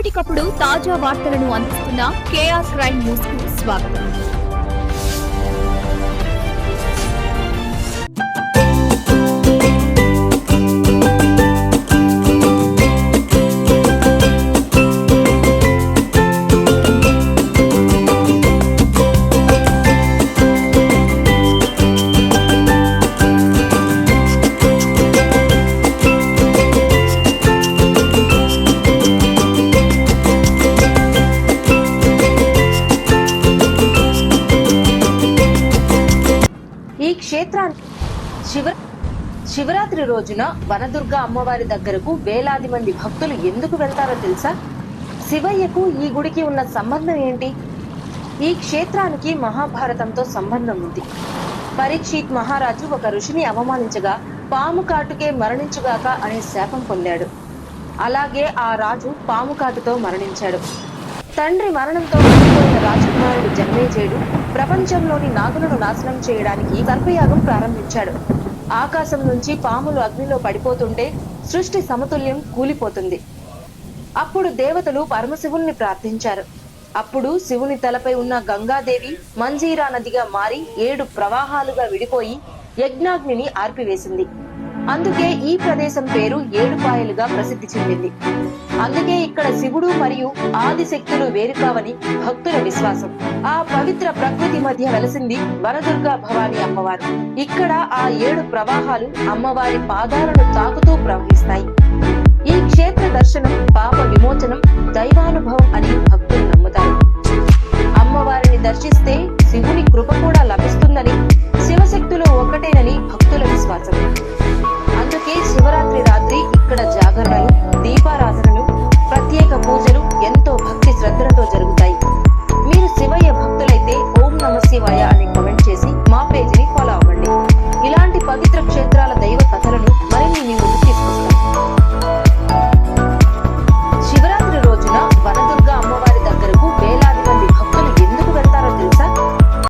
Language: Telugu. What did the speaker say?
ఎప్పటికప్పుడు తాజా వార్తలను అందిస్తున్న కేఆర్ క్రైమ్ న్యూస్ కు స్వాగతం. ఈ క్షేత్రానికి శివరాత్రి రోజున వనదుర్గ అమ్మవారి దగ్గరకు వేలాది మంది భక్తులు ఎందుకు వెళ్తారో తెలుసా? శివయ్యకు ఈ గుడికి ఉన్న సంబంధం ఏంటి? ఈ క్షేత్రానికి మహాభారతంతో సంబంధం ఉంది. పరీక్షిత్ మహారాజు ఒక ఋషిని అవమానించగా పాము కాటుకే మరణించుగాక అనే శాపం పొందాడు. అలాగే ఆ రాజు పాము కాటుతో మరణించాడు. తండ్రి మరణంతో చనిపోయిన రాజకుమారుడు జన్మేజయుడు ప్రపంచంలోని నాగులను నాశనం చేయడానికి సర్పయాగం ప్రారంభించాడు. ఆకాశం నుంచి పాములు అగ్నిలో పడిపోతుంటే సృష్టి సమతుల్యం కూలిపోతుంది. అప్పుడు దేవతలు పరమశివుణ్ణి ప్రార్థించారు. అప్పుడు శివుని తలపై ఉన్న గంగాదేవి మంజీరా నదిగా మారి 7 ప్రవాహాలుగా విడిపోయి యజ్ఞాగ్నిని ఆర్పివేసింది. అందుకే ఈ ప్రదేశం పేరు ఏడుపాయలుగా ప్రసిద్ధి చెందింది. అందుకే ఇక్కడ శివుడు మరియు ఆదిశక్తులు వేరు కావని భక్తుల విశ్వాసం. ఆ పవిత్ర ప్రకృతి మధ్య వెలసింది వనదుర్గా భవాని అమ్మవారు. ఇక్కడ ఆ 7 ప్రవాహాలు అమ్మవారి పాదాలను తాకుతూ ప్రవహిస్తాయి. ఈ క్షేత్ర దర్శనం పాప విమోచనం, దైవానుభవం అని భక్తులు నమ్ముతారు. అమ్మవారిని దర్శిస్తే శివుని కృప కూడా లభిస్తుందని, శివశక్తులు ఒక్కటేనని భక్తుల విశ్వాసం. అందుకే శివరాత్రి రాత్రి ఇక్కడ జాగరణలు, దీపారాధనలు, ప్రత్యేక పూజలు ఎంతో భక్తి శ్రద్ధలతో జరుగుతాయి. మీరు శివయ్య భక్తులైతే ఓం నమ శివాయ